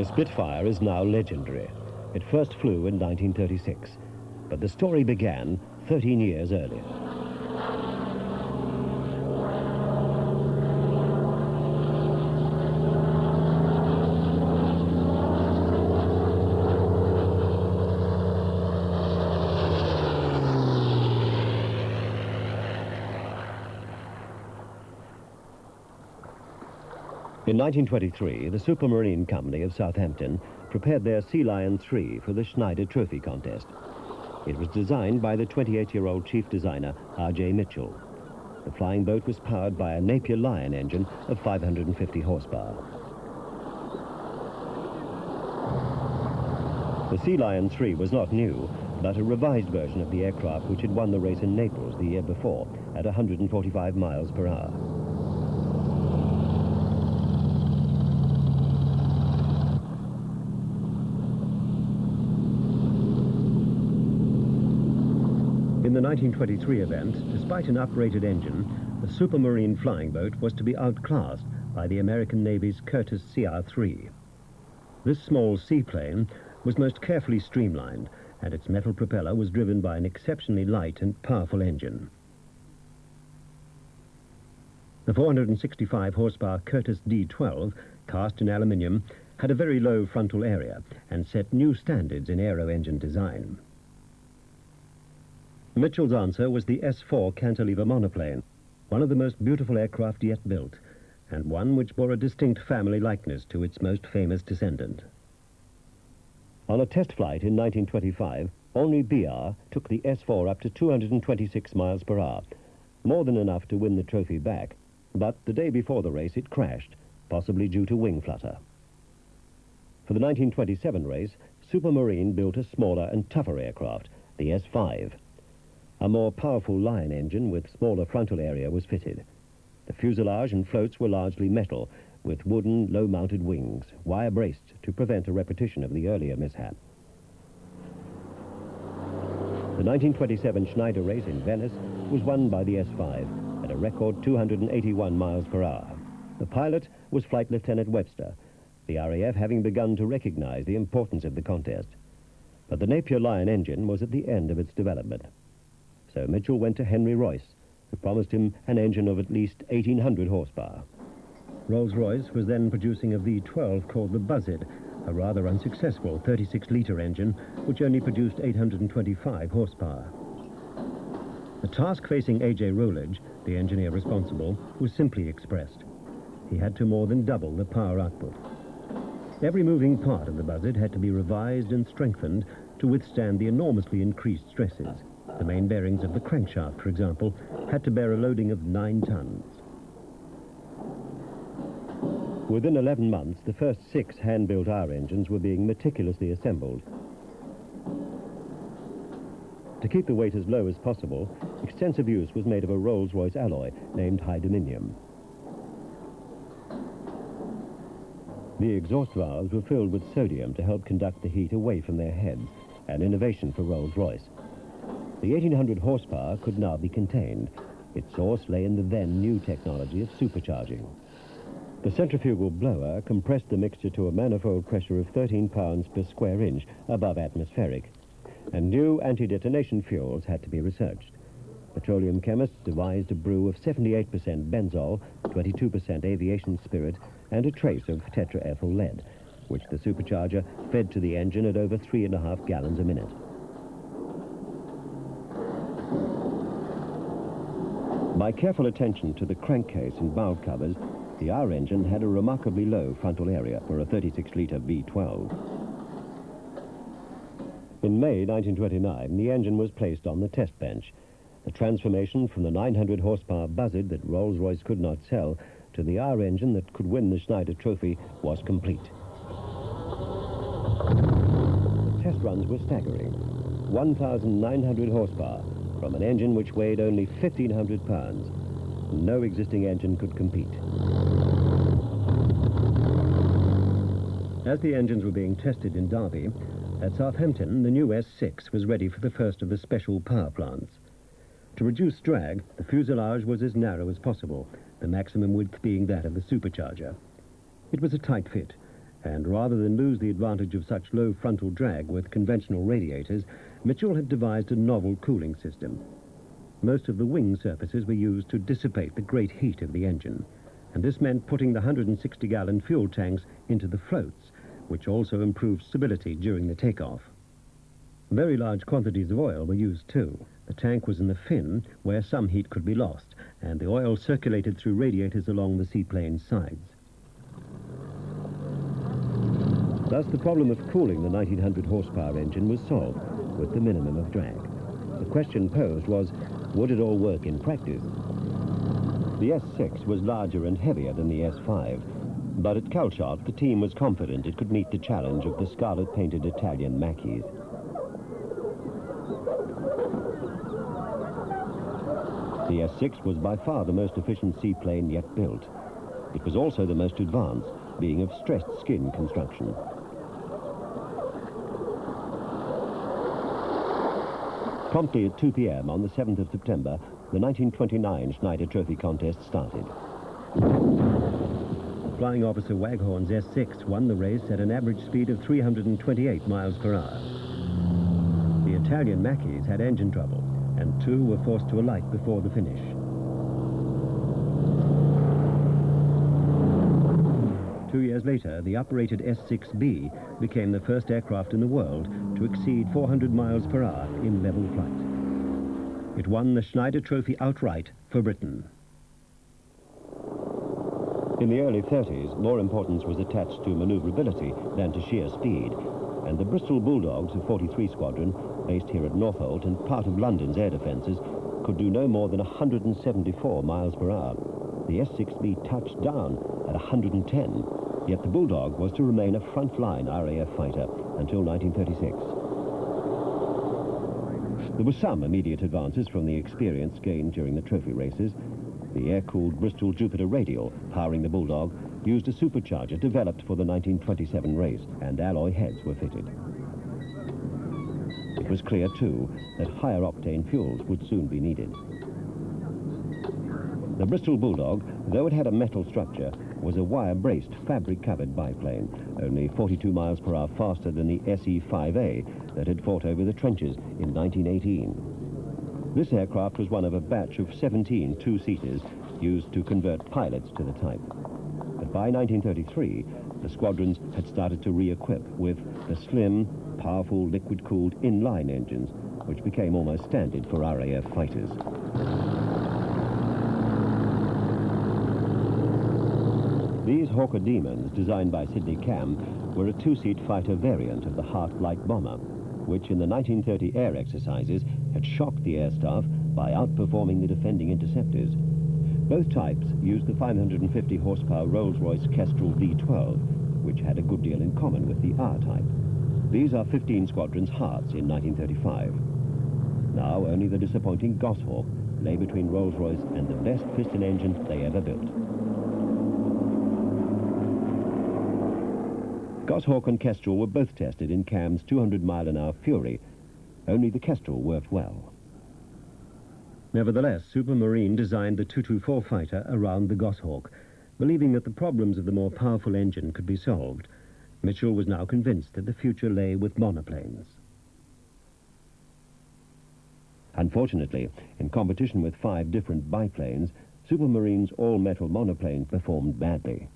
The Spitfire is now legendary. It first flew in 1936, but the story began 13 years earlier. In 1923, the Supermarine Company of Southampton prepared their Sea Lion 3 for the Schneider Trophy contest. It was designed by the 28-year-old chief designer, R.J. Mitchell. The flying boat was powered by a Napier Lion engine of 550 horsepower. The Sea Lion 3 was not new, but a revised version of the aircraft which had won the race in Naples the year before at 145 miles per hour. In the 1923 event, despite an uprated engine, the Supermarine flying boat was to be outclassed by the American Navy's Curtiss CR-3. This small seaplane was most carefully streamlined, and its metal propeller was driven by an exceptionally light and powerful engine. The 465 horsepower Curtiss D-12, cast in aluminium, had a very low frontal area and set new standards in aero engine design. Mitchell's answer was the S-4 cantilever monoplane, one of the most beautiful aircraft yet built, and one which bore a distinct family likeness to its most famous descendant. On a test flight in 1925, Henri Biard took the S-4 up to 226 miles per hour, more than enough to win the trophy back, but the day before the race it crashed, possibly due to wing flutter. For the 1927 race, Supermarine built a smaller and tougher aircraft, the S-5. A more powerful Lion engine with smaller frontal area was fitted. The fuselage and floats were largely metal, with wooden, low-mounted wings, wire-braced to prevent a repetition of the earlier mishap. The 1927 Schneider race in Venice was won by the S-5 at a record 281 miles per hour. The pilot was Flight Lieutenant Webster, the RAF having begun to recognize the importance of the contest. But the Napier Lion engine was at the end of its development. So Mitchell went to Henry Royce, who promised him an engine of at least 1,800 horsepower. Rolls-Royce was then producing a V-12 called the Buzzard, a rather unsuccessful 36-litre engine which only produced 825 horsepower. The task facing A.J. Rowledge, the engineer responsible, was simply expressed. He had to more than double the power output. Every moving part of the Buzzard had to be revised and strengthened to withstand the enormously increased stresses. The main bearings of the crankshaft, for example, had to bear a loading of 9 tons. Within 11 months, the first 6 hand-built R engines were being meticulously assembled. To keep the weight as low as possible, extensive use was made of a Rolls-Royce alloy named hydaminium. The exhaust valves were filled with sodium to help conduct the heat away from their heads, an innovation for Rolls-Royce. The 1,800 horsepower could now be contained. Its source lay in the then new technology of supercharging. The centrifugal blower compressed the mixture to a manifold pressure of 13 pounds per square inch above atmospheric, and new anti-detonation fuels had to be researched. Petroleum chemists devised a brew of 78% benzol, 22% aviation spirit, and a trace of tetraethyl lead, which the supercharger fed to the engine at over 3.5 gallons a minute. By careful attention to the crankcase and valve covers, the R engine had a remarkably low frontal area for a 36-litre V12. In May 1929, the engine was placed on the test bench. The transformation from the 900 horsepower Buzzard that Rolls-Royce could not sell to the R engine that could win the Schneider Trophy was complete. The test runs were staggering. 1,900 horsepower from an engine which weighed only 1,500 pounds. No existing engine could compete. As the engines were being tested in Derby, at Southampton, the new S6 was ready for the first of the special power plants. To reduce drag, the fuselage was as narrow as possible, the maximum width being that of the supercharger. It was a tight fit, And rather than lose the advantage of such low frontal drag with conventional radiators, Mitchell had devised a novel cooling system. Most of the wing surfaces were used to dissipate the great heat of the engine, and this meant putting the 160-gallon fuel tanks into the floats, which also improved stability during the takeoff. Very large quantities of oil were used too. The tank was in the fin, where some heat could be lost, and the oil circulated through radiators along the seaplane's sides. Thus, the problem of cooling the 1900 horsepower engine was solved with the minimum of drag. The question posed was, would it all work in practice? The S6 was larger and heavier than the S5, but at Calshot, the team was confident it could meet the challenge of the scarlet-painted Italian Macchies. The S6 was by far the most efficient seaplane yet built. It was also the most advanced, being of stressed skin construction. Promptly at 2 p.m. on the 7th of September, the 1929 Schneider Trophy contest started. Flying Officer Waghorn's S6 won the race at an average speed of 328 miles per hour. The Italian Macchies had engine trouble, and two were forced to alight before the finish. Two years later, the uprated S6B became the first aircraft in the world to exceed 400 miles per hour in level flight. It won the Schneider Trophy outright for Britain. In the early 30s, more importance was attached to maneuverability than to sheer speed, and the Bristol Bulldogs of 43 Squadron, based here at Northolt and part of London's air defences, could do no more than 174 miles per hour. The S6B touched down at 110, yet the Bulldog was to remain a front-line RAF fighter until 1936. There were some immediate advances from the experience gained during the trophy races. The air-cooled Bristol Jupiter Radial, powering the Bulldog, used a supercharger developed for the 1927 race, and alloy heads were fitted. It was clear, too, that higher octane fuels would soon be needed. The Bristol Bulldog, though it had a metal structure, was a wire-braced, fabric-covered biplane, only 42 miles per hour faster than the SE-5A that had fought over the trenches in 1918. This aircraft was one of a batch of 17 two-seaters used to convert pilots to the type. But by 1933, the squadrons had started to re-equip with the slim, powerful, liquid-cooled inline engines, which became almost standard for RAF fighters. These Hawker Demons, designed by Sidney Cam, were a two-seat fighter variant of the Hart-like bomber, which in the 1930 air exercises had shocked the air staff by outperforming the defending interceptors. Both types used the 550 horsepower Rolls-Royce Kestrel V12, which had a good deal in common with the R-type. These are 15 Squadron's Hearts in 1935. Now only the disappointing Goshawk lay between Rolls-Royce and the best piston engine they ever built. Goshawk and Kestrel were both tested in Cam's 200-mile-an-hour Fury. Only the Kestrel worked well. Nevertheless, Supermarine designed the 224 fighter around the Goshawk, believing that the problems of the more powerful engine could be solved. Mitchell was now convinced that the future lay with monoplanes. Unfortunately, in competition with 5 different biplanes, Supermarine's all-metal monoplane performed badly.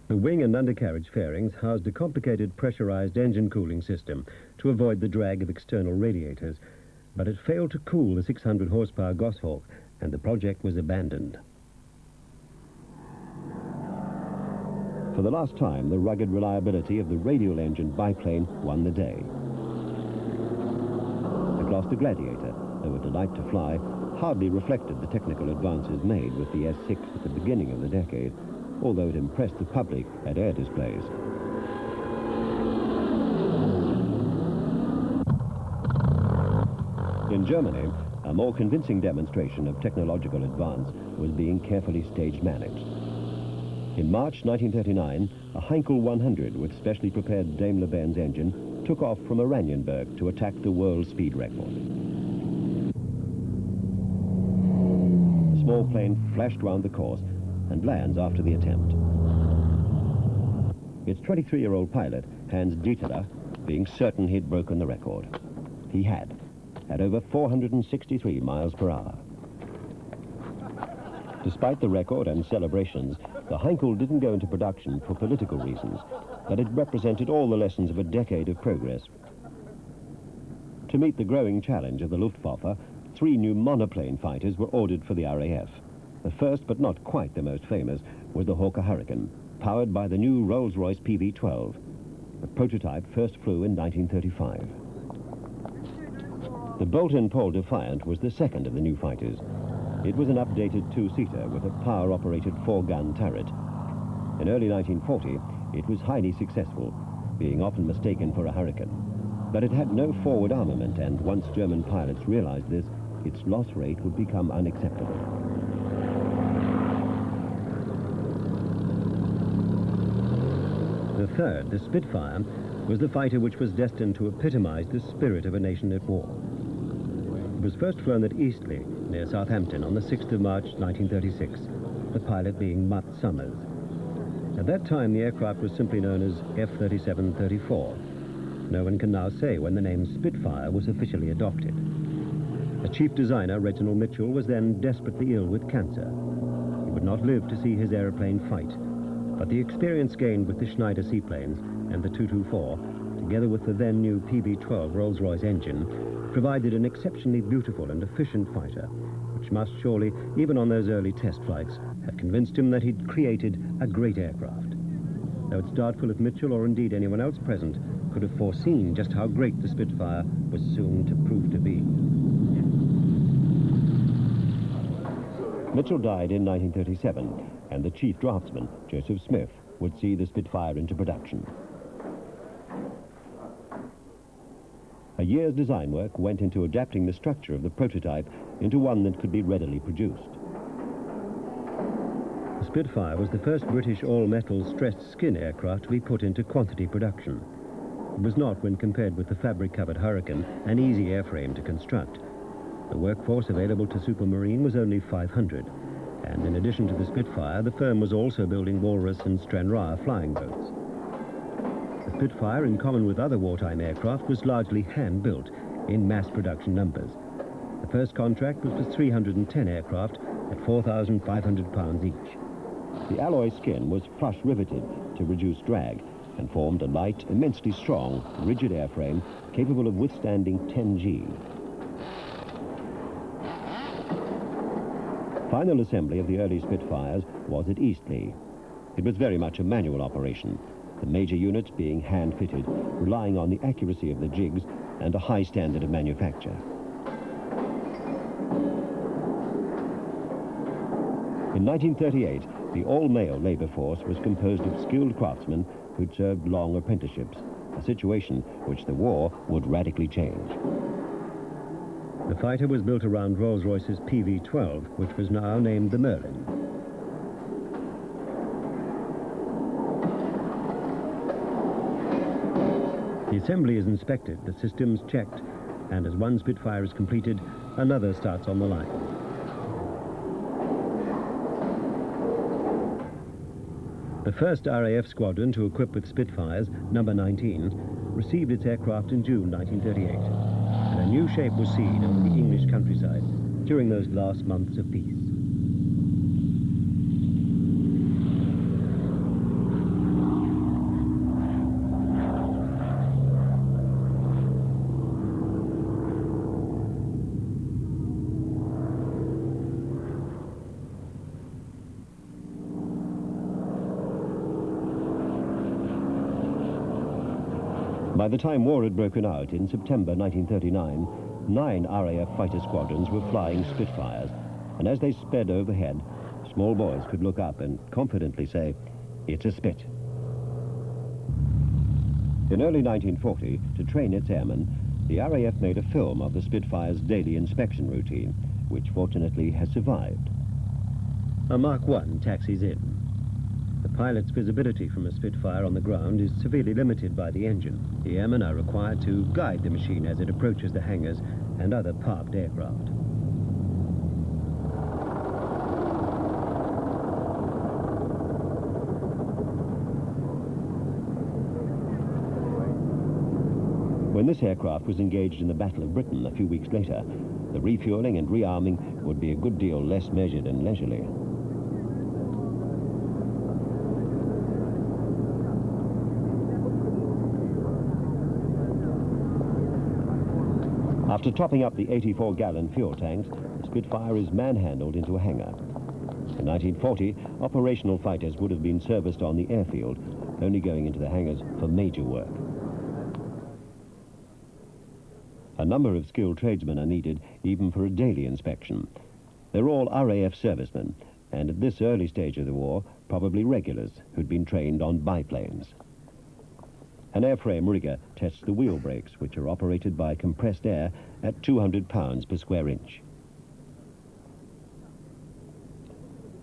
The wing and undercarriage fairings housed a complicated pressurized engine cooling system to avoid the drag of external radiators, but it failed to cool the 600 horsepower Goshawk, and the project was abandoned. For the last time, the rugged reliability of the radial engine biplane won the day. The Gloucester Gladiator, though a delight to fly, hardly reflected the technical advances made with the S6 at the beginning of the decade, although it impressed the public at air displays. In Germany, a more convincing demonstration of technological advance was being carefully stage-managed. In March 1939, a Heinkel 100 with specially prepared Daimler-Benz engine took off from Oranienburg to attack the world speed record. The small plane flashed round the course and lands after the attempt. its 23-year-old pilot, Hans Dieterle, being certain he'd broken the record. He had, at over 463 miles per hour. Despite the record and celebrations, the Heinkel didn't go into production for political reasons, but it represented all the lessons of a decade of progress. To meet the growing challenge of the Luftwaffe, 3 new monoplane fighters were ordered for the RAF. The first, but not quite the most famous, was the Hawker Hurricane, powered by the new Rolls-Royce PV-12. The prototype first flew in 1935. The Bolt & Paul Defiant was the second of the new fighters. It was an updated 2-seater with a power-operated 4-gun turret. In early 1940, it was highly successful, being often mistaken for a Hurricane. But it had no forward armament, and once German pilots realized this, its loss rate would become unacceptable. The third, the Spitfire, was the fighter which was destined to epitomize the spirit of a nation at war. It was first flown at Eastleigh, near Southampton, on the 6th of March, 1936, the pilot being Mutt Summers. At that time, the aircraft was simply known as F-37-34. No one can now say when the name Spitfire was officially adopted. The chief designer, Reginald Mitchell, was then desperately ill with cancer. He would not live to see his aeroplane fight, but the experience gained with the Schneider seaplanes and the 224, together with the then new PB-12 Rolls-Royce engine, provided an exceptionally beautiful and efficient fighter, which must surely, even on those early test flights, have convinced him that he'd created a great aircraft. Though it's doubtful if Mitchell, or indeed anyone else present, could have foreseen just how great the Spitfire was soon to prove to be. Mitchell died in 1937, and the chief draftsman, Joseph Smith, would see the Spitfire into production. A year's design work went into adapting the structure of the prototype into one that could be readily produced. The Spitfire was the first British all-metal stressed skin aircraft to be put into quantity production. It was not, when compared with the fabric-covered Hurricane, an easy airframe to construct. The workforce available to Supermarine was only 500, and in addition to the Spitfire, the firm was also building Walrus and Stranraer flying boats. The Spitfire, in common with other wartime aircraft, was largely hand-built in mass production numbers. The first contract was for 310 aircraft at 4,500 pounds each. The alloy skin was flush riveted to reduce drag and formed a light, immensely strong, rigid airframe capable of withstanding 10 G. Final assembly of the early Spitfires was at Eastleigh. It was very much a manual operation, the major units being hand-fitted, relying on the accuracy of the jigs and a high standard of manufacture. In 1938, the all-male labor force was composed of skilled craftsmen who'd served long apprenticeships, a situation which the war would radically change. The fighter was built around Rolls-Royce's PV-12, which was now named the Merlin. The assembly is inspected, the systems checked, and as one Spitfire is completed, another starts on the line. The first RAF squadron to equip with Spitfires, number 19, received its aircraft in June 1938, and a new shape was seen over the English countryside during those last months of peace. By the time war had broken out in September 1939, 9 RAF fighter squadrons were flying Spitfires, and as they sped overhead, small boys could look up and confidently say, "It's a Spit." In early 1940, to train its airmen, the RAF made a film of the Spitfire's daily inspection routine, which fortunately has survived. A Mark I taxis in. The pilot's visibility from a Spitfire on the ground is severely limited by the engine. The airmen are required to guide the machine as it approaches the hangars and other parked aircraft. When this aircraft was engaged in the Battle of Britain a few weeks later, the refuelling and rearming would be a good deal less measured and leisurely. After topping up the 84-gallon fuel tanks, the Spitfire is manhandled into a hangar. In 1940, operational fighters would have been serviced on the airfield, only going into the hangars for major work. A number of skilled tradesmen are needed, even for a daily inspection. They're all RAF servicemen, and at this early stage of the war, probably regulars who'd been trained on biplanes. An airframe rigger tests the wheel brakes, which are operated by compressed air at 200 pounds per square inch.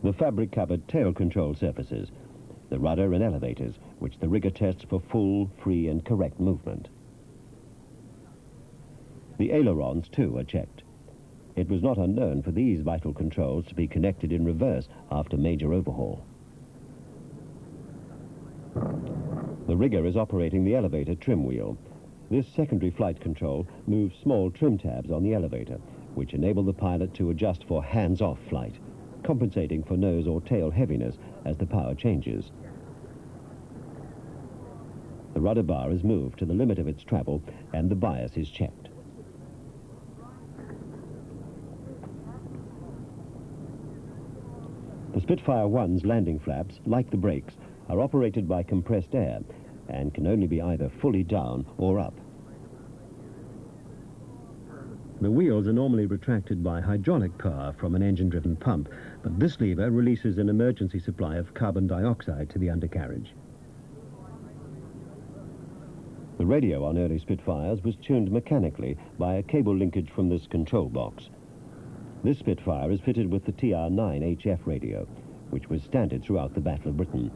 The fabric-covered tail control surfaces, the rudder and elevators, which the rigger tests for full, free and correct movement. The ailerons, too, are checked. It was not unknown for these vital controls to be connected in reverse after major overhaul. The rigger is operating the elevator trim wheel. This secondary flight control moves small trim tabs on the elevator, which enable the pilot to adjust for hands-off flight, compensating for nose or tail heaviness as the power changes. The rudder bar is moved to the limit of its travel and the bias is checked. The Spitfire-1's landing flaps, like the brakes, are operated by compressed air and can only be either fully down or up. The wheels are normally retracted by hydraulic power from an engine-driven pump, but this lever releases an emergency supply of carbon dioxide to the undercarriage. The radio on early Spitfires was tuned mechanically by a cable linkage from this control box. This Spitfire is fitted with the TR-9 HF radio, which was standard throughout the Battle of Britain.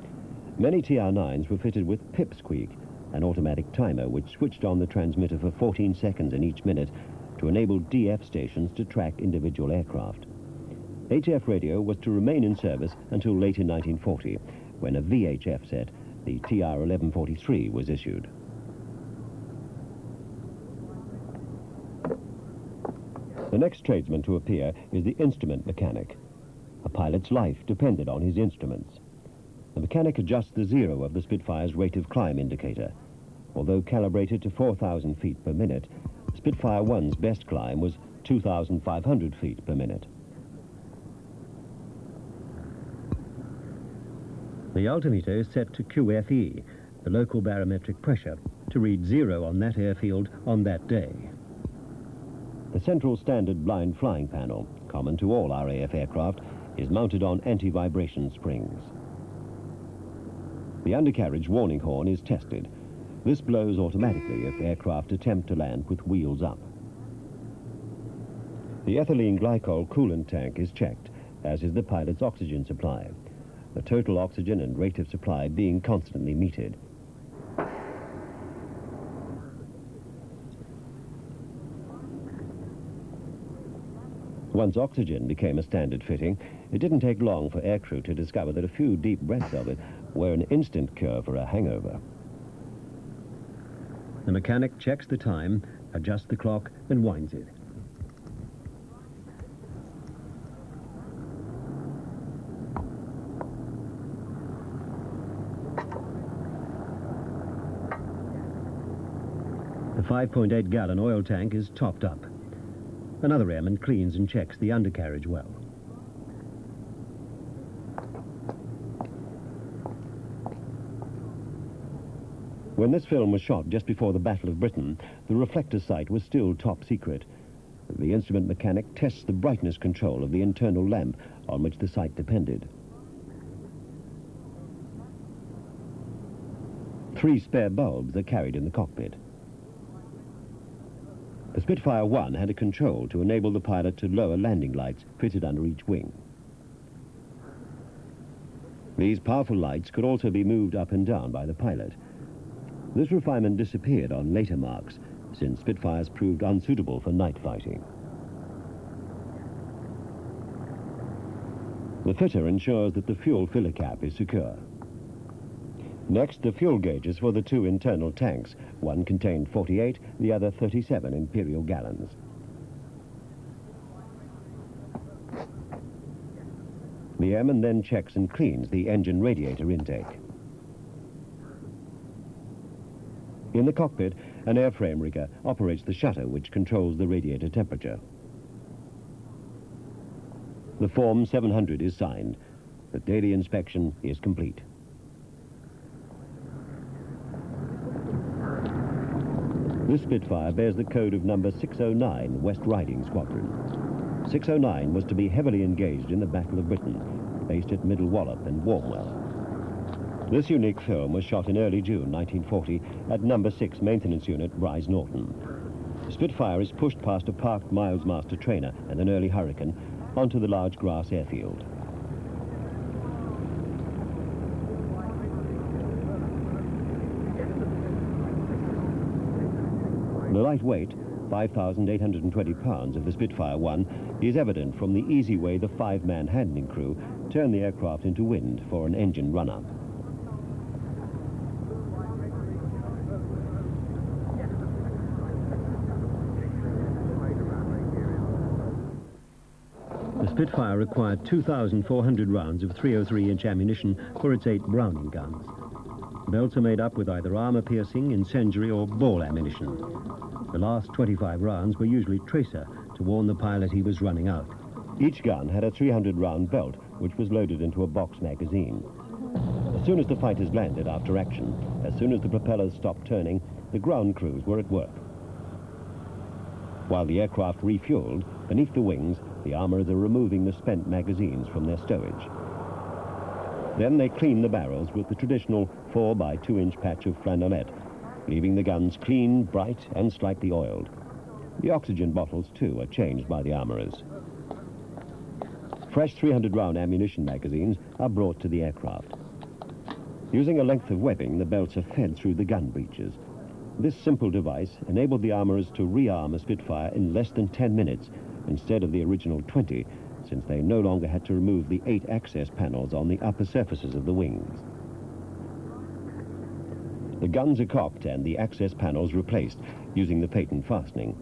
Many TR-9s were fitted with pipsqueak, an automatic timer which switched on the transmitter for 14 seconds in each minute to enable DF stations to track individual aircraft. HF radio was to remain in service until late in 1940, when a VHF set, the TR-1143, was issued. The next tradesman to appear is the instrument mechanic. A pilot's life depended on his instruments. The mechanic adjusts the zero of the Spitfire's rate of climb indicator. Although calibrated to 4,000 feet per minute, Spitfire 1's best climb was 2,500 feet per minute. The altimeter is set to QFE, the local barometric pressure, to read zero on that airfield on that day. The central standard blind flying panel, common to all RAF aircraft, is mounted on anti-vibration springs. The undercarriage warning horn is tested. This blows automatically if aircraft attempt to land with wheels up. The ethylene glycol coolant tank is checked, as is the pilot's oxygen supply, the total oxygen and rate of supply being constantly metered. Once oxygen became a standard fitting, it didn't take long for aircrew to discover that a few deep breaths of it were an instant cure for a hangover. The mechanic checks the time, adjusts the clock, and winds it. The 5.8-gallon oil tank is topped up. Another airman cleans and checks the undercarriage well. When this film was shot just before the Battle of Britain, the reflector sight was still top secret. The instrument mechanic tests the brightness control of the internal lamp on which the sight depended. 3 spare bulbs are carried in the cockpit. The Spitfire 1 had a control to enable the pilot to lower landing lights fitted under each wing. These powerful lights could also be moved up and down by the pilot. This refinement disappeared on later marks, since Spitfires proved unsuitable for night fighting. The fitter ensures that the fuel filler cap is secure. Next, the fuel gauges for the two internal tanks. One contained 48, the other 37 imperial gallons. The airman then checks and cleans the engine radiator intake. In the cockpit, an airframe rigger operates the shutter which controls the radiator temperature. The Form 700 is signed. The daily inspection is complete. This Spitfire bears the code of number 609, West Riding Squadron. 609 was to be heavily engaged in the Battle of Britain, based at Middle Wallop and Warmwell. This unique film was shot in early June 1940 at number 6 Maintenance Unit, Rise Norton. The Spitfire is pushed past a parked Miles Master trainer and an early Hurricane onto the large grass airfield. The light weight, 5,820 pounds, of the Spitfire-1 is evident from the easy way the 5-man handling crew turned the aircraft into wind for an engine run-up. The Spitfire required 2,400 rounds of 303-inch ammunition for its 8 Browning guns. Belts are made up with either armor-piercing, incendiary or ball ammunition. The last 25 rounds were usually tracer to warn the pilot he was running out. Each gun had a 300-round belt, which was loaded into a box magazine. As soon as the fighters landed after action, as soon as the propellers stopped turning, the ground crews were at work. While the aircraft refueled, beneath the wings, the armorers are removing the spent magazines from their stowage. Then they clean the barrels with the traditional 4 by 2-inch patch of flannelette, leaving the guns clean, bright, and slightly oiled. The oxygen bottles, too, are changed by the armorers. Fresh 300-round ammunition magazines are brought to the aircraft. Using a length of webbing, the belts are fed through the gun breeches. This simple device enabled the armorers to rearm a Spitfire in less than 10 minutes, instead of the original 20, since they no longer had to remove the 8 access panels on the upper surfaces of the wings. The guns are cocked and the access panels replaced using the patent fastening.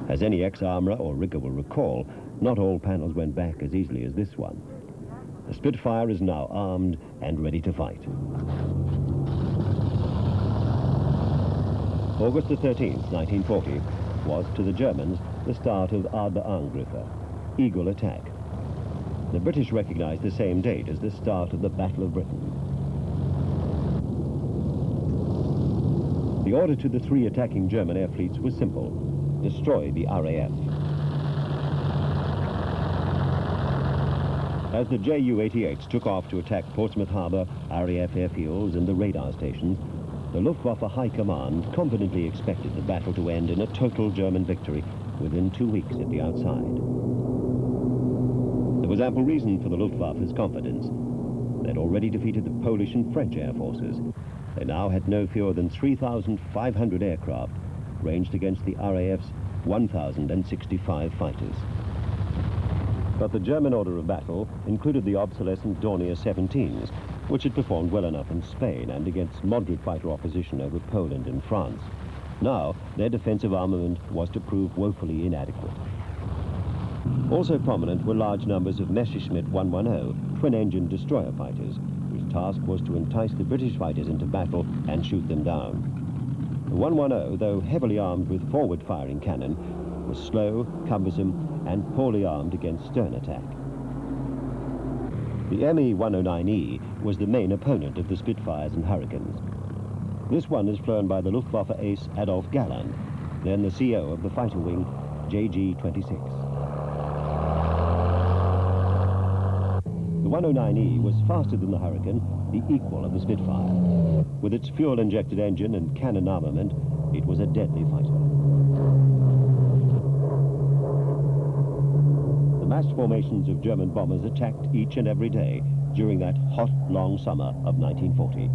As any ex-armourer or rigger will recall, not all panels went back as easily as this one. The Spitfire is now armed and ready to fight. August the 13th, 1940, was, to the Germans, the start of Arbe-Angriffen, Eagle Attack. The British recognized the same date as the start of the Battle of Britain. The order to the 3 attacking German air fleets was simple: destroy the RAF. As the Ju-88s took off to attack Portsmouth Harbour, RAF airfields and the radar stations, the Luftwaffe High Command confidently expected the battle to end in a total German victory within 2 weeks at the outside. There was ample reason for the Luftwaffe's confidence. They'd already defeated the Polish and French air forces. They now had no fewer than 3,500 aircraft ranged against the RAF's 1,065 fighters. But the German order of battle included the obsolescent Dornier 17s, which had performed well enough in Spain and against moderate fighter opposition over Poland and France. Now, their defensive armament was to prove woefully inadequate. Also prominent were large numbers of Messerschmitt 110 twin-engine destroyer fighters, whose task was to entice the British fighters into battle and shoot them down. The 110, though heavily armed with forward-firing cannon, was slow, cumbersome, and poorly armed against stern attack. The Me-109E was the main opponent of the Spitfires and Hurricanes. This one is flown by the Luftwaffe ace Adolf Galland, then the CO of the fighter wing, JG-26. The 109E was faster than the Hurricane, the equal of the Spitfire. With its fuel-injected engine and cannon armament, it was a deadly fighter. The massed formations of German bombers attacked each and every day during that hot, long summer of 1940.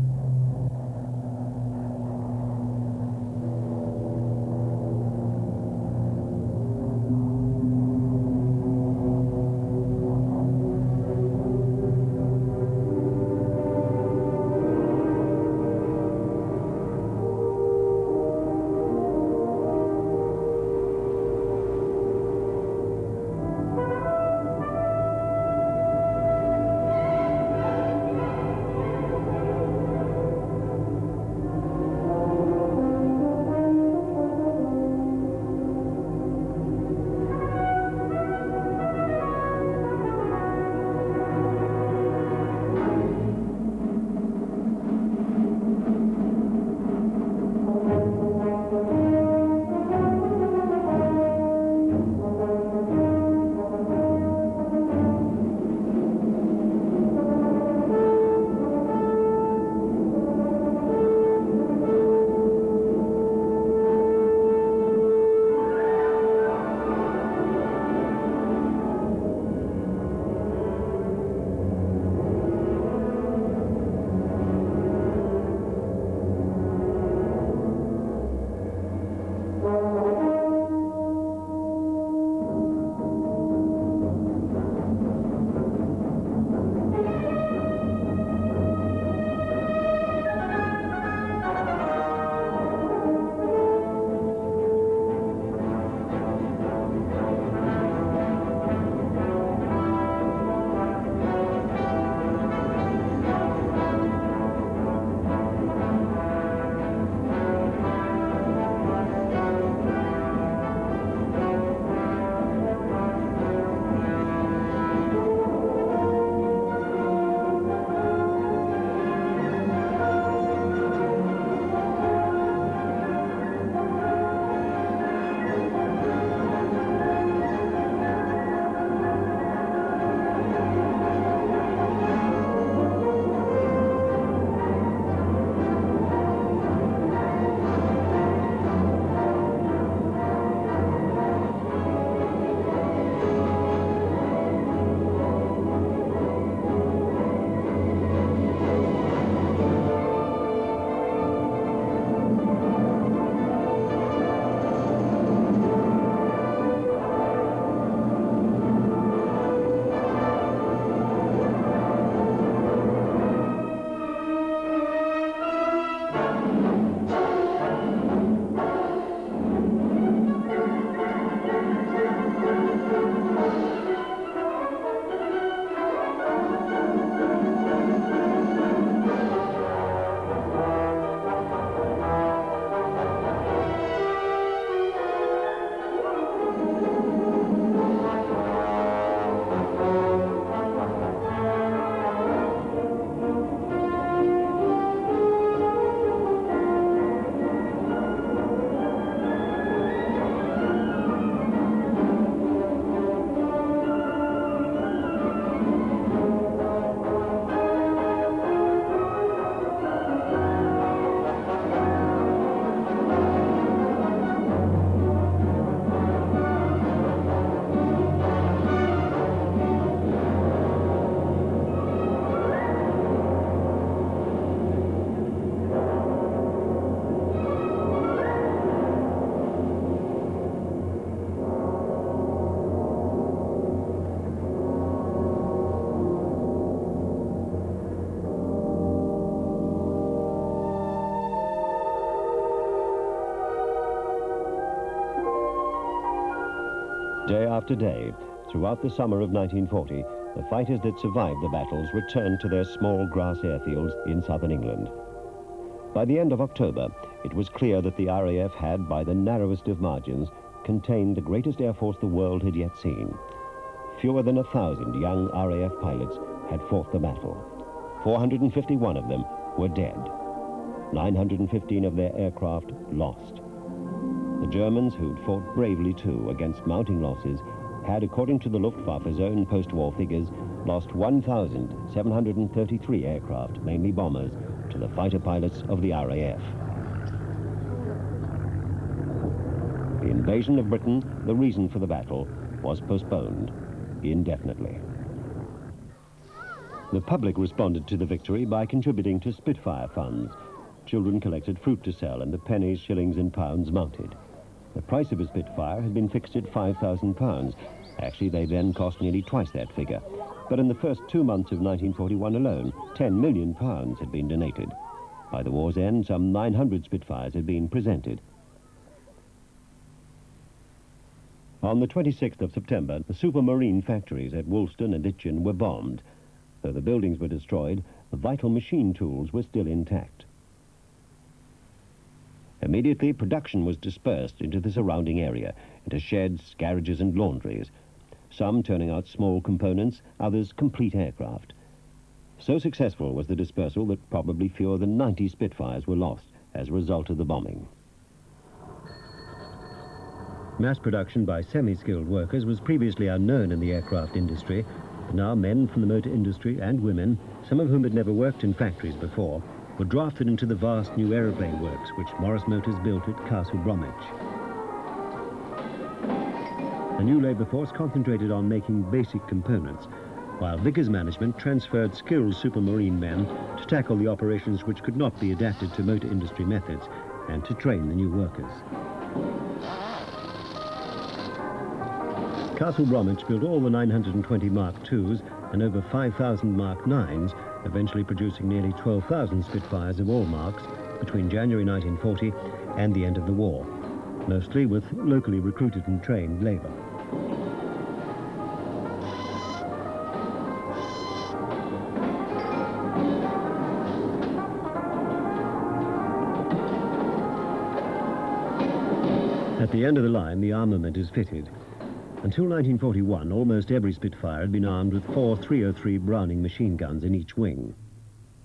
Day after day, throughout the summer of 1940, the fighters that survived the battles returned to their small grass airfields in southern England. By the end of October, it was clear that the RAF had, by the narrowest of margins, contained the greatest air force the world had yet seen. Fewer than 1,000 young RAF pilots had fought the battle. 451 of them were dead. 915 of their aircraft lost. The Germans, who'd fought bravely too against mounting losses, had, according to the Luftwaffe's own post-war figures, lost 1,733 aircraft, mainly bombers, to the fighter pilots of the RAF. The invasion of Britain, the reason for the battle, was postponed indefinitely. The public responded to the victory by contributing to Spitfire funds. Children collected fruit to sell and the pennies, shillings and pounds mounted. The price of a Spitfire had been fixed at £5,000. Actually, they then cost nearly twice that figure. But in the first 2 months of 1941 alone, £10 million had been donated. By the war's end, some 900 Spitfires had been presented. On the 26th of September, the supermarine factories at Woolston and Itchen were bombed. Though the buildings were destroyed, the vital machine tools were still intact. Immediately, production was dispersed into the surrounding area, into sheds, garages and laundries, some turning out small components, others complete aircraft. So successful was the dispersal that probably fewer than 90 Spitfires were lost as a result of the bombing. Mass production by semi-skilled workers was previously unknown in the aircraft industry, but now men from the motor industry and women, some of whom had never worked in factories before, were drafted into the vast new aeroplane works which Morris Motors built at Castle Bromwich. The new labour force concentrated on making basic components, while Vickers management transferred skilled supermarine men to tackle the operations which could not be adapted to motor industry methods and to train the new workers. Castle Bromwich built all the 920 Mark IIs and over 5,000 Mark IXs, eventually producing nearly 12,000 Spitfires of all marks between January 1940 and the end of the war, mostly with locally recruited and trained labour. At the end of the line, the armament is fitted. Until 1941, almost every Spitfire had been armed with 4 303 Browning machine guns in each wing.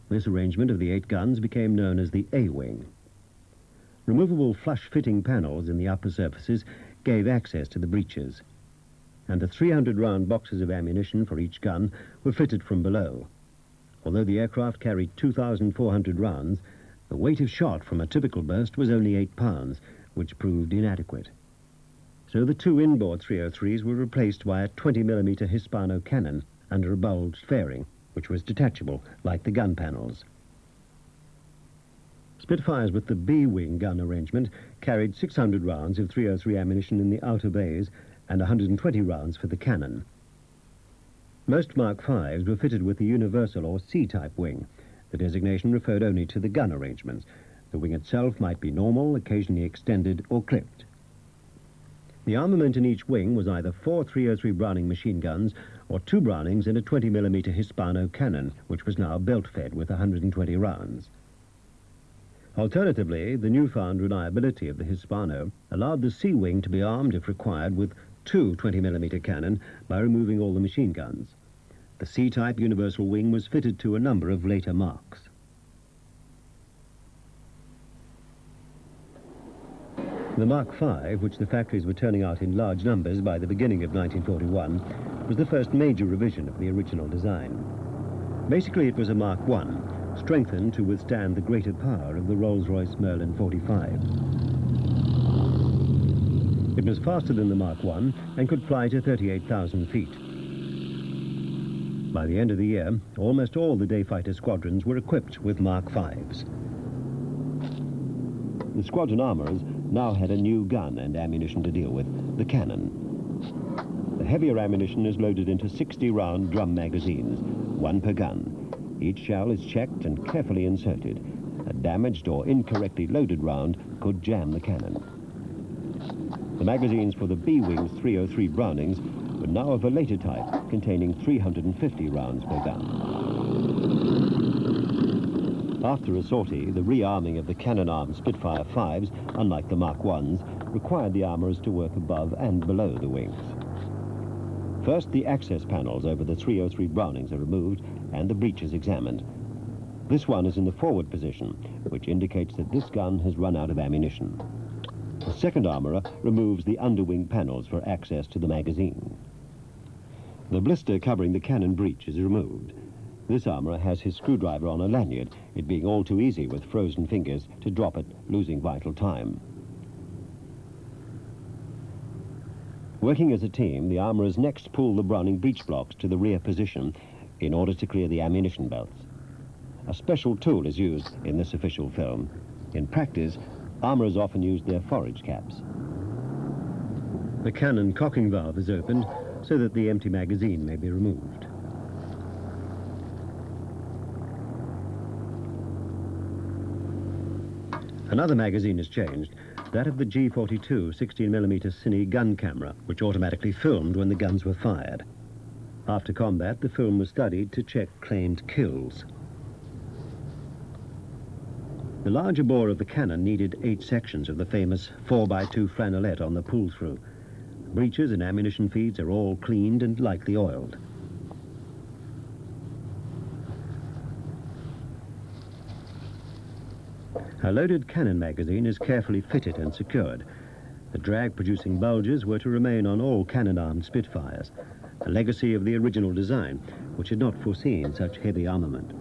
This arrangement of the 8 guns became known as the A-wing. Removable flush-fitting panels in the upper surfaces gave access to the breeches, and the 300-round boxes of ammunition for each gun were fitted from below. Although the aircraft carried 2,400 rounds, the weight of shot from a typical burst was only 8 pounds, which proved inadequate. So the 2 inboard 303s were replaced by a 20mm Hispano cannon under a bulged fairing, which was detachable, like the gun panels. Spitfires with the B-wing gun arrangement carried 600 rounds of 303 ammunition in the outer bays and 120 rounds for the cannon. Most Mark Vs were fitted with the universal or C-type wing. The designation referred only to the gun arrangements. The wing itself might be normal, occasionally extended or clipped. The armament in each wing was either 4 303 Browning machine guns or 2 Brownings and a 20mm Hispano cannon, which was now belt-fed with 120 rounds. Alternatively, the newfound reliability of the Hispano allowed the C-wing to be armed, if required, with 2 20mm cannon by removing all the machine guns. The C-type universal wing was fitted to a number of later Marks. The Mark V, which the factories were turning out in large numbers by the beginning of 1941, was the first major revision of the original design. Basically, it was a Mark I, strengthened to withstand the greater power of the Rolls-Royce Merlin 45. It was faster than the Mark I and could fly to 38,000 feet. By the end of the year, almost all the day fighter squadrons were equipped with Mark Vs. The squadron armourers now had a new gun and ammunition to deal with, the cannon. The heavier ammunition is loaded into 60-round drum magazines, 1 per gun. Each shell is checked and carefully inserted. A damaged or incorrectly loaded round could jam the cannon. The magazines for the B-Wing's 303 Brownings were now of a later type, containing 350 rounds per gun. After a sortie, the rearming of the cannon-armed Spitfire-5s, unlike the Mark I's, required the armourers to work above and below the wings. First, the access panels over the 303 Brownings are removed and the breeches examined. This one is in the forward position, which indicates that this gun has run out of ammunition. The second armourer removes the underwing panels for access to the magazine. The blister covering the cannon breech is removed. This armourer has his screwdriver on a lanyard, it being all too easy with frozen fingers to drop it, losing vital time. Working as a team, the armourers next pull the Browning breech blocks to the rear position in order to clear the ammunition belts. A special tool is used in this official film. In practice, armourers often use their forage caps. The cannon cocking valve is opened so that the empty magazine may be removed. Another magazine is changed, that of the G42 16mm cine gun camera, which automatically filmed when the guns were fired. After combat, the film was studied to check claimed kills. The larger bore of the cannon needed 8 sections of the famous 4x2 flannelette on the pull-through. Breeches and ammunition feeds are all cleaned and lightly oiled. A loaded cannon magazine is carefully fitted and secured. The drag-producing bulges were to remain on all cannon-armed Spitfires, a legacy of the original design, which had not foreseen such heavy armament.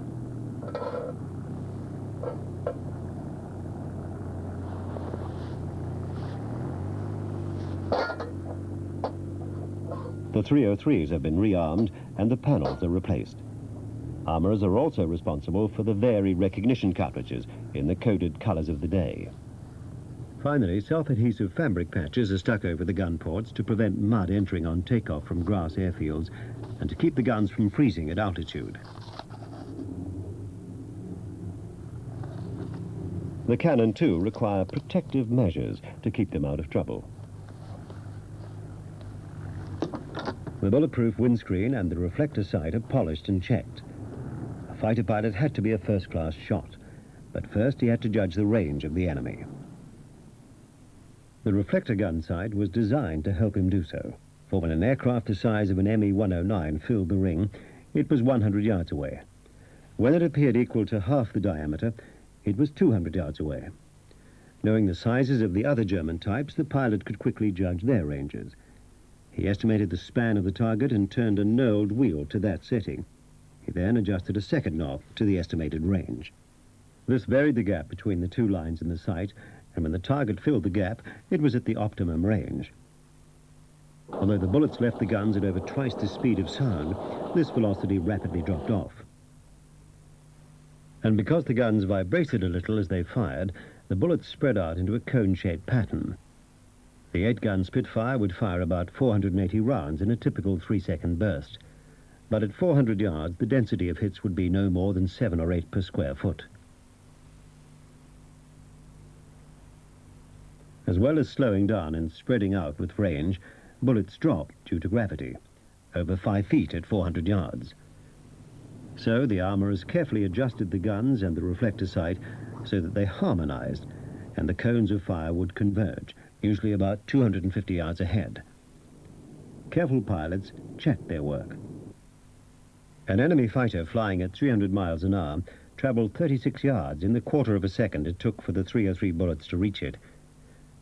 The 303s have been rearmed and the panels are replaced. Armourers are also responsible for the varied recognition cartridges in the coded colours of the day. Finally, self-adhesive fabric patches are stuck over the gun ports to prevent mud entering on takeoff from grass airfields and to keep the guns from freezing at altitude. The cannon, too, require protective measures to keep them out of trouble. The bulletproof windscreen and the reflector sight are polished and checked. A fighter pilot had to be a first-class shot, but first he had to judge the range of the enemy. The reflector gun sight was designed to help him do so, for when an aircraft the size of an Me-109 filled the ring, it was 100 yards away. When it appeared equal to half the diameter, it was 200 yards away. Knowing the sizes of the other German types, the pilot could quickly judge their ranges. He estimated the span of the target and turned a knurled wheel to that setting. He then adjusted a second knob to the estimated range. This varied the gap between the two lines in the sight, and when the target filled the gap, it was at the optimum range. Although the bullets left the guns at over twice the speed of sound, this velocity rapidly dropped off. And because the guns vibrated a little as they fired, the bullets spread out into a cone-shaped pattern. The 8-gun Spitfire would fire about 480 rounds in a typical 3-second burst. But at 400 yards, the density of hits would be no more than 7 or 8 per square foot. As well as slowing down and spreading out with range, bullets drop due to gravity, over 5 feet at 400 yards. So the armourers carefully adjusted the guns and the reflector sight so that they harmonized, and the cones of fire would converge, usually about 250 yards ahead. Careful pilots checked their work. An enemy fighter flying at 300 miles an hour traveled 36 yards in the quarter of a second it took for the 303 bullets to reach it.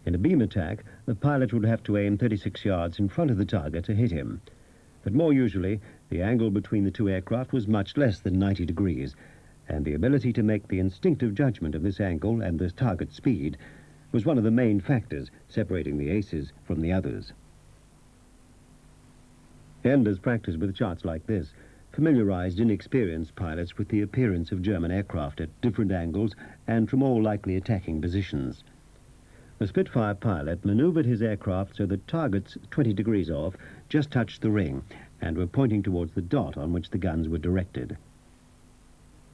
In a beam attack, the pilot would have to aim 36 yards in front of the target to hit him. But more usually, the angle between the two aircraft was much less than 90 degrees, and the ability to make the instinctive judgment of this angle and the target speed was one of the main factors separating the aces from the others. Enders practice with charts like this familiarized inexperienced pilots with the appearance of German aircraft at different angles and from all likely attacking positions. The Spitfire pilot maneuvered his aircraft so that targets 20 degrees off just touched the ring and were pointing towards the dot on which the guns were directed.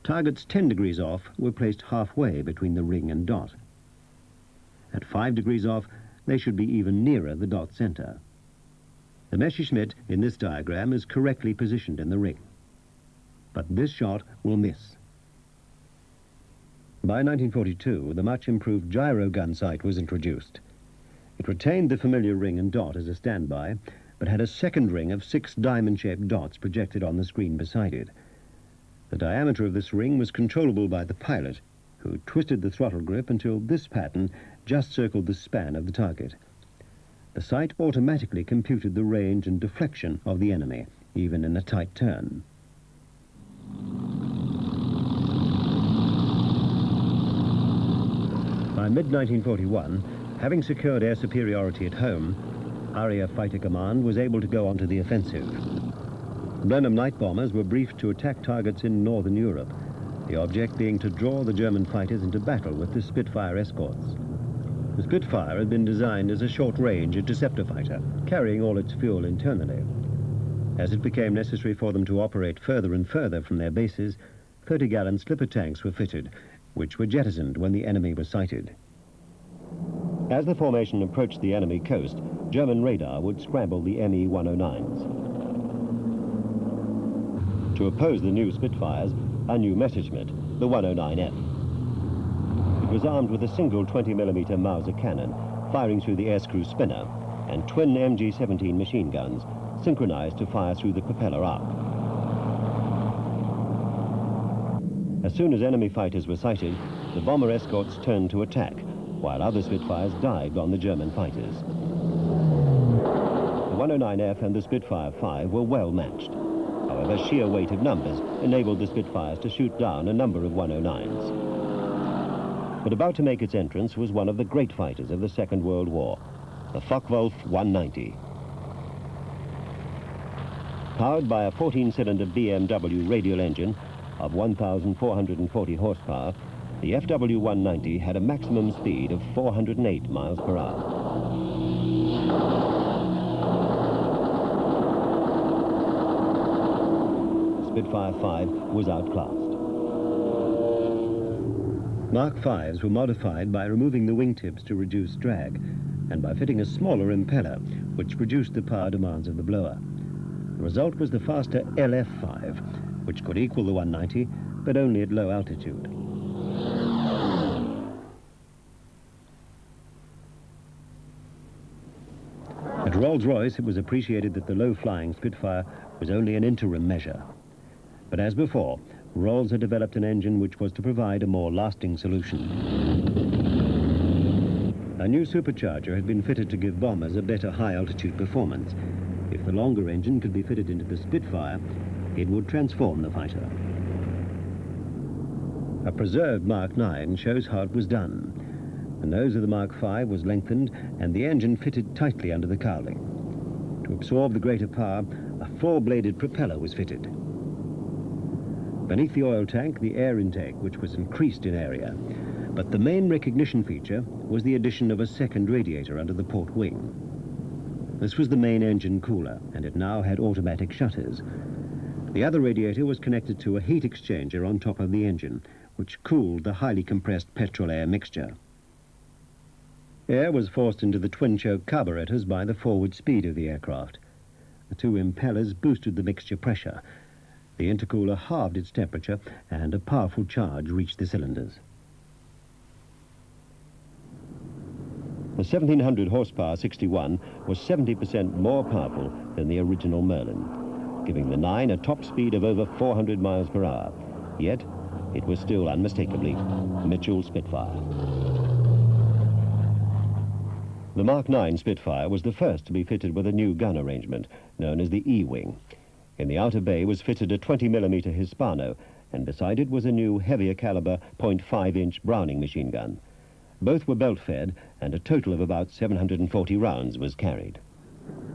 Targets 10 degrees off were placed halfway between the ring and dot. At 5 degrees off, they should be even nearer the dot center. The Messerschmitt in this diagram is correctly positioned in the ring. But this shot will miss. By 1942, the much improved gyro gun sight was introduced. It retained the familiar ring and dot as a standby, but had a second ring of 6 diamond-shaped dots projected on the screen beside it. The diameter of this ring was controllable by the pilot, who twisted the throttle grip until this pattern just circled the span of the target. The sight automatically computed the range and deflection of the enemy, even in a tight turn. By mid-1941, having secured air superiority at home, RAF Fighter Command was able to go on to the offensive. Blenheim night bombers were briefed to attack targets in northern Europe, the object being to draw the German fighters into battle with the Spitfire escorts. The Spitfire had been designed as a short-range interceptor fighter, carrying all its fuel internally. As it became necessary for them to operate further and further from their bases, 30-gallon slipper tanks were fitted, which were jettisoned when the enemy was sighted. As the formation approached the enemy coast, German radar would scramble the Me-109s. To oppose the new Spitfires, a new Messerschmitt, the 109F. It was armed with a single 20mm Mauser cannon, firing through the air-screw spinner, and twin MG-17 machine guns, synchronized to fire through the propeller arc. As soon as enemy fighters were sighted, the bomber escorts turned to attack, while other Spitfires dived on the German fighters. The 109F and the Spitfire 5 were well matched. However, sheer weight of numbers enabled the Spitfires to shoot down a number of 109s. But about to make its entrance was one of the great fighters of the Second World War, the Focke-Wulf 190. Powered by a 14-cylinder BMW radial engine of 1,440 horsepower, the FW-190 had a maximum speed of 408 miles per hour. Spitfire 5 was outclassed. Mark 5s were modified by removing the wingtips to reduce drag, and by fitting a smaller impeller, which reduced the power demands of the blower. The result was the faster LF5, which could equal the 190, but only at low altitude. At Rolls-Royce, it was appreciated that the low-flying Spitfire was only an interim measure. But as before, Rolls had developed an engine which was to provide a more lasting solution. A new supercharger had been fitted to give bombers a better high-altitude performance. If the longer engine could be fitted into the Spitfire, it would transform the fighter. A preserved Mark 9 shows how it was done. The nose of the Mark 5 was lengthened and the engine fitted tightly under the cowling. To absorb the greater power, a 4-bladed propeller was fitted. Beneath the oil tank, the air intake, which was increased in area. But the main recognition feature was the addition of a second radiator under the port wing. This was the main engine cooler, and it now had automatic shutters. The other radiator was connected to a heat exchanger on top of the engine, which cooled the highly compressed petrol-air mixture. Air was forced into the twin-choke carburetors by the forward speed of the aircraft. The 2 impellers boosted the mixture pressure. The intercooler halved its temperature, and a powerful charge reached the cylinders. The 1,700 horsepower 61 was 70% more powerful than the original Merlin, giving the 9 a top speed of over 400 miles per hour. Yet, it was still unmistakably Mitchell Spitfire. The Mark 9 Spitfire was the first to be fitted with a new gun arrangement, known as the E-wing. In the outer bay was fitted a 20mm Hispano, and beside it was a new, heavier caliber .5-inch Browning machine gun. Both were belt-fed, and a total of about 740 rounds was carried.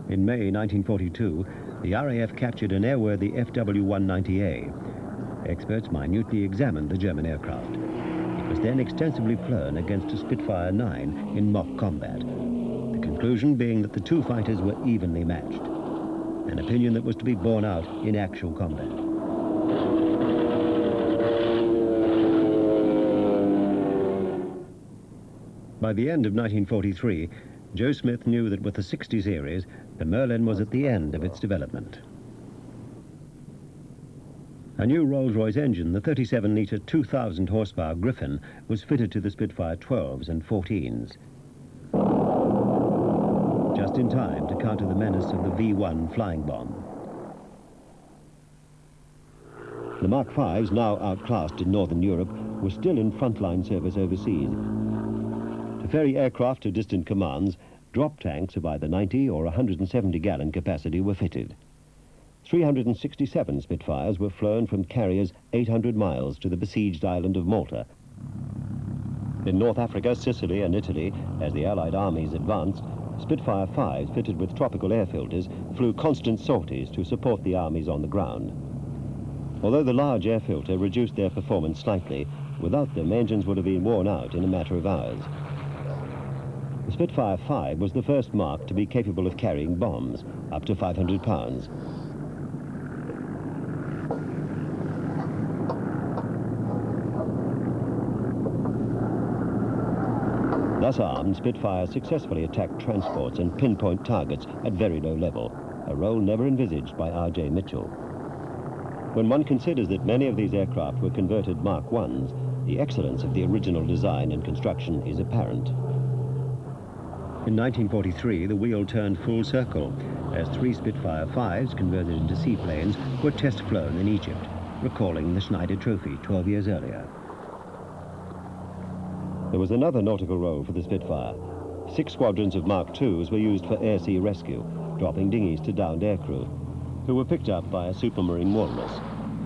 In May 1942, the RAF captured an airworthy FW-190A. Experts minutely examined the German aircraft. It was then extensively flown against a Spitfire 9 in mock combat, the conclusion being that the 2 fighters were evenly matched, an opinion that was to be borne out in actual combat. By the end of 1943, Joe Smith knew that with the 60 series, the Merlin was at the end of its development. A new Rolls-Royce engine, the 37-litre 2,000 horsepower Griffon, was fitted to the Spitfire 12s and 14s. Just in time to counter the menace of the V-1 flying bomb. The Mark 5s, now outclassed in Northern Europe, were still in frontline service overseas. To ferry aircraft to distant commands, drop tanks of either 90 or 170-gallon capacity were fitted. 367 Spitfires were flown from carriers 800 miles to the besieged island of Malta. In North Africa, Sicily and Italy, as the Allied armies advanced, Spitfire 5s fitted with tropical air filters flew constant sorties to support the armies on the ground. Although the large air filter reduced their performance slightly, without them engines would have been worn out in a matter of hours. The Spitfire 5 was the first Mark to be capable of carrying bombs, up to 500 pounds. Thus armed, Spitfires successfully attacked transports and pinpoint targets at very low level, a role never envisaged by R.J. Mitchell. When one considers that many of these aircraft were converted Mark 1s, the excellence of the original design and construction is apparent. In 1943, the wheel turned full circle, as 3 Spitfire 5s converted into seaplanes were test flown in Egypt, recalling the Schneider Trophy 12 years earlier. There was another nautical role for the Spitfire. 6 squadrons of Mark IIs were used for air-sea rescue, dropping dinghies to downed aircrew, who were picked up by a supermarine walrus.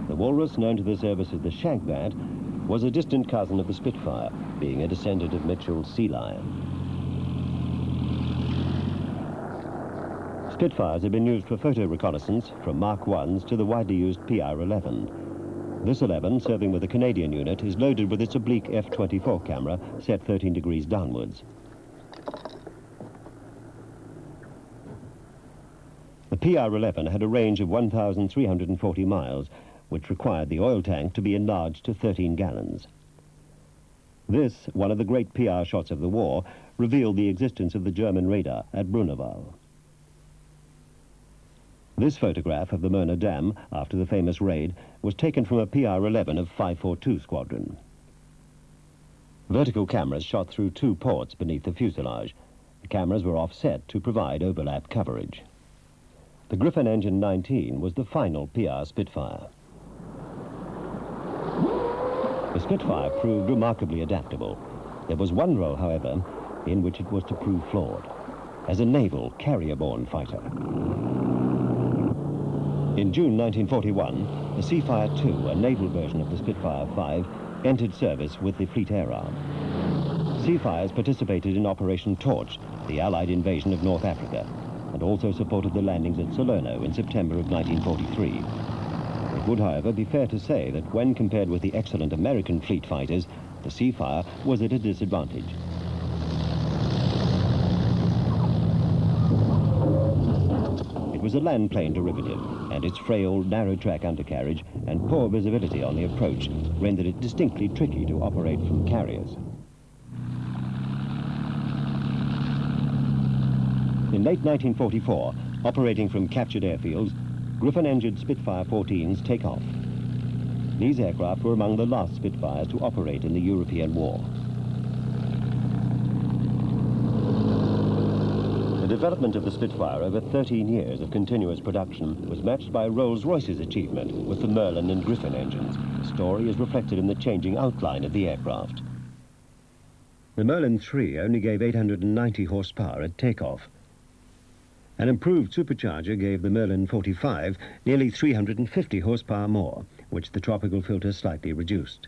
The walrus, known to the service as the Shankbat, was a distant cousin of the Spitfire, being a descendant of Mitchell's Sea Lion. Spitfires have been used for photo reconnaissance from Mark 1s to the widely used PR-11. This 11, serving with a Canadian unit, is loaded with its oblique F-24 camera set 13 degrees downwards. The PR-11 had a range of 1,340 miles, which required the oil tank to be enlarged to 13 gallons. This, one of the great PR shots of the war, revealed the existence of the German radar at Bruneval. This photograph of the Möhne Dam, after the famous raid, was taken from a PR-11 of 542 Squadron. Vertical cameras shot through 2 ports beneath the fuselage. The cameras were offset to provide overlap coverage. The Griffon Engine 19 was the final PR Spitfire. The Spitfire proved remarkably adaptable. There was one role, however, in which it was to prove flawed, as a naval carrier-borne fighter. In June 1941, the Seafire-2, a naval version of the Spitfire 5, entered service with the Fleet Air Arm. Seafires participated in Operation Torch, the Allied invasion of North Africa, and also supported the landings at Salerno in September of 1943. It would, however, be fair to say that when compared with the excellent American fleet fighters, the Seafire was at a disadvantage. It was a land-plane derivative, and its frail, narrow-track undercarriage and poor visibility on the approach rendered it distinctly tricky to operate from carriers. In late 1944, operating from captured airfields, Griffon-engined Spitfire 14s take off. These aircraft were among the last Spitfires to operate in the European war. The development of the Spitfire over 13 years of continuous production was matched by Rolls-Royce's achievement with the Merlin and Griffon engines. The story is reflected in the changing outline of the aircraft. The Merlin 3 only gave 890 horsepower at takeoff. An improved supercharger gave the Merlin 45 nearly 350 horsepower more, which the tropical filter slightly reduced.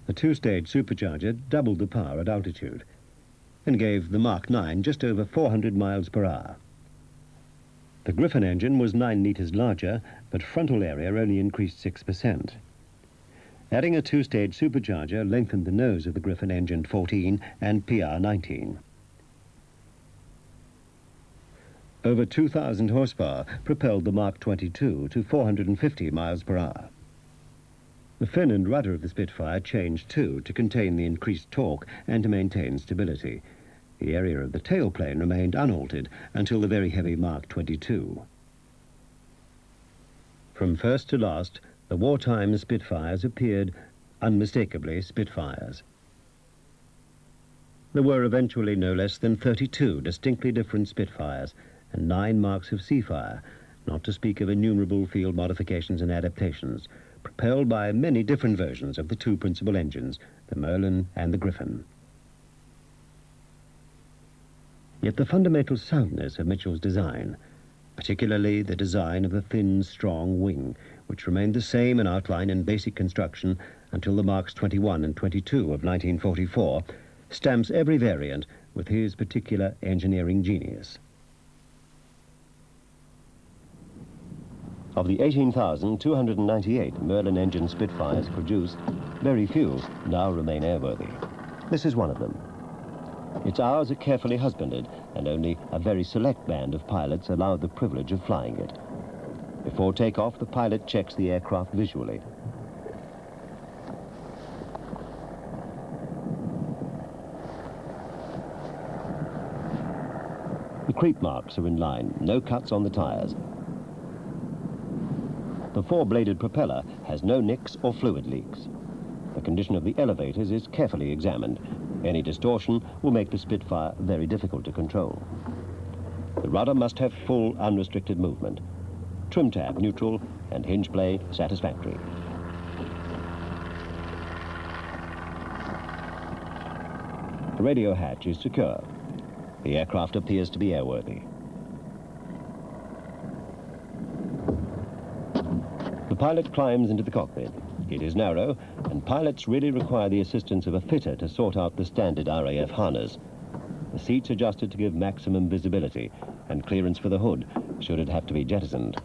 The 2-stage supercharger doubled the power at altitude and gave the Mark 9 just over 400 miles per hour. The Griffon engine was 9 litres larger, but frontal area only increased 6%. Adding a 2-stage supercharger lengthened the nose of the Griffon engine 14 and PR-19. Over 2,000 horsepower propelled the Mark 22 to 450 miles per hour. The fin and rudder of the Spitfire changed too to contain the increased torque and to maintain stability. The area of the tailplane remained unaltered until the very heavy Mark 22. From first to last, the wartime Spitfires appeared unmistakably Spitfires. There were eventually no less than 32 distinctly different Spitfires and 9 marks of sea fire, not to speak of innumerable field modifications and adaptations, propelled by many different versions of the 2 principal engines, the Merlin and the Griffon. Yet the fundamental soundness of Mitchell's design, particularly the design of the thin, strong wing, which remained the same in outline and basic construction until the Marks 21 and 22 of 1944, stamps every variant with his particular engineering genius. Of the 18,298 Merlin engine Spitfires produced, very few now remain airworthy. This is one of them. Its hours are carefully husbanded, and only a very select band of pilots allowed the privilege of flying it. Before takeoff, the pilot checks the aircraft visually. The creep marks are in line, no cuts on the tires. The 4-bladed propeller has no nicks or fluid leaks. The condition of the elevators is carefully examined. Any distortion will make the Spitfire very difficult to control. The rudder must have full unrestricted movement. Trim tab neutral and hinge play satisfactory. The radio hatch is secure. The aircraft appears to be airworthy. The pilot climbs into the cockpit. It is narrow, and pilots really require the assistance of a fitter to sort out the standard RAF harness. The seats adjusted to give maximum visibility and clearance for the hood, should it have to be jettisoned.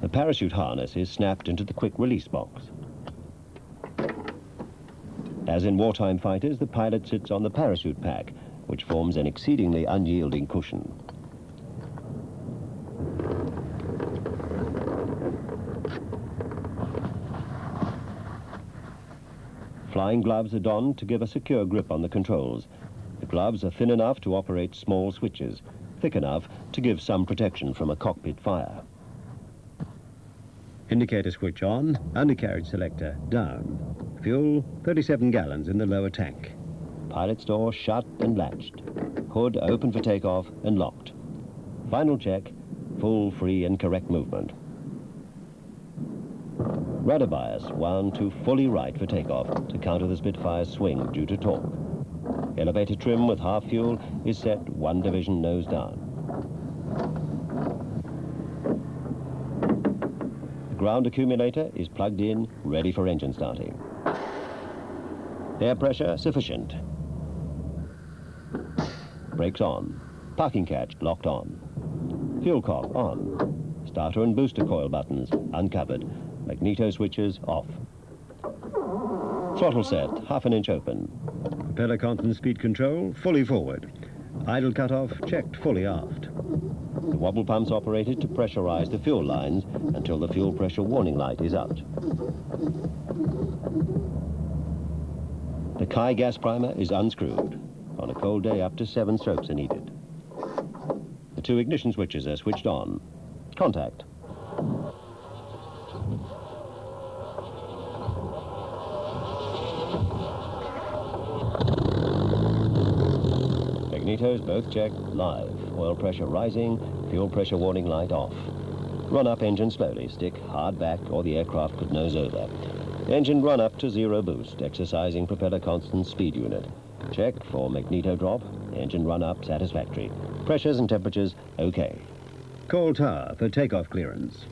The parachute harness is snapped into the quick release box. As in wartime fighters, the pilot sits on the parachute pack, which forms an exceedingly unyielding cushion. Flying gloves are donned to give a secure grip on the controls. The gloves are thin enough to operate small switches, thick enough to give some protection from a cockpit fire. Indicator switch on, undercarriage selector down. Fuel, 37 gallons in the lower tank. Pilot's door shut and latched. Hood open for takeoff and locked. Final check, full, free and correct movement. Rudder bias wound to fully right for takeoff to counter the Spitfire's swing due to torque. Elevator trim with half fuel is set 1 division nose down. The ground accumulator is plugged in, ready for engine starting. Air pressure sufficient. Brakes on. Parking catch locked on. Fuel cock on. Starter and booster coil buttons uncovered. Magneto switches off. Throttle set, ½ inch open. Propeller constant speed control, fully forward. Idle cutoff, checked fully aft. The wobble pumps operated to pressurize the fuel lines until the fuel pressure warning light is out. The Kai gas primer is unscrewed. On a cold day, up to 7 strokes are needed. The 2 ignition switches are switched on. Contact. Magnetos both checked live. Oil pressure rising, fuel pressure warning light off. Run up engine slowly, stick hard back or the aircraft could nose over. Engine run up to 0 boost, exercising propeller constant speed unit. Check for magneto drop, engine run up satisfactory. Pressures and temperatures okay. Call tower for takeoff clearance.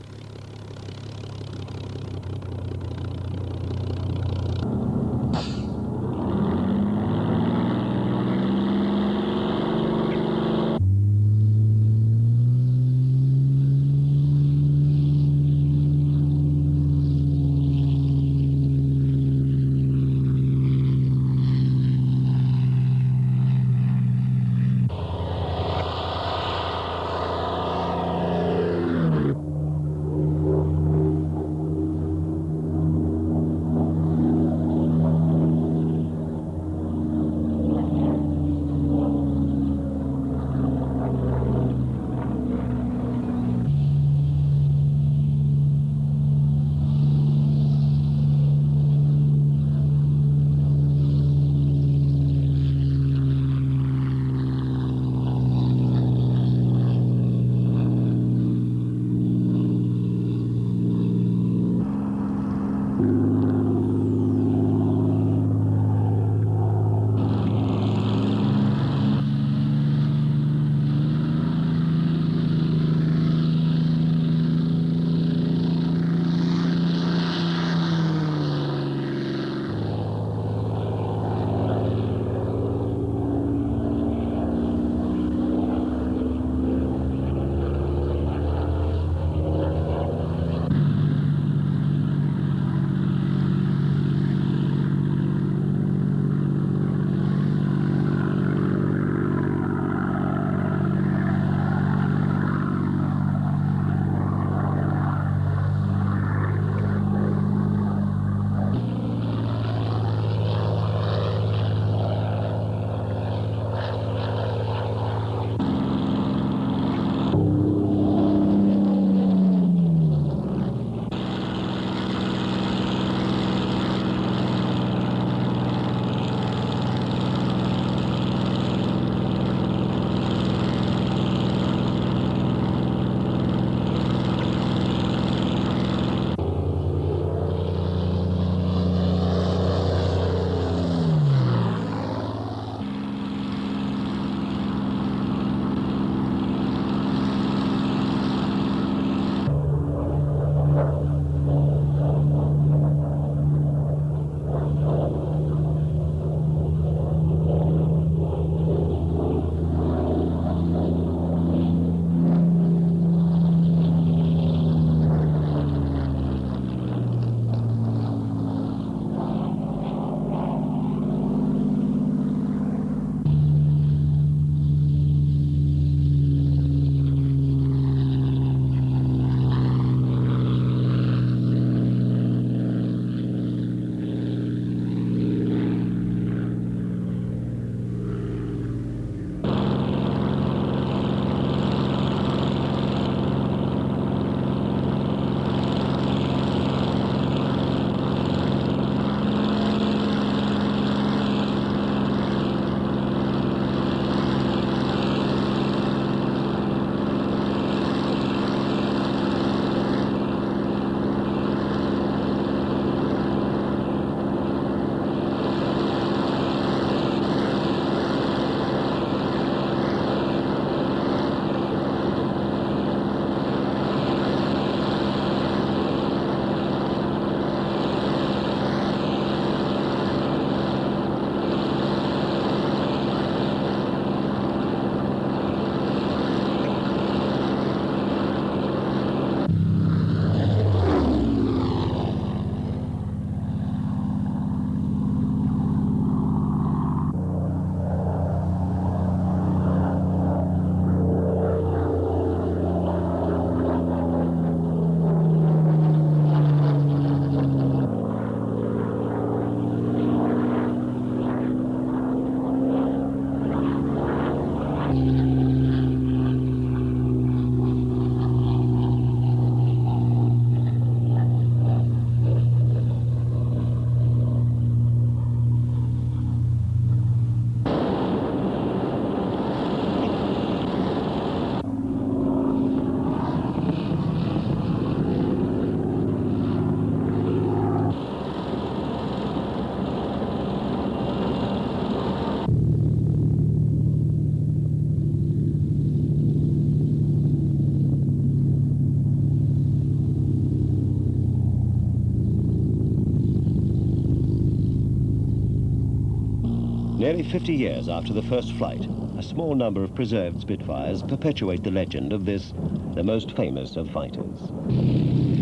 Nearly 50 years after the first flight, a small number of preserved Spitfires perpetuate the legend of this, the most famous of fighters.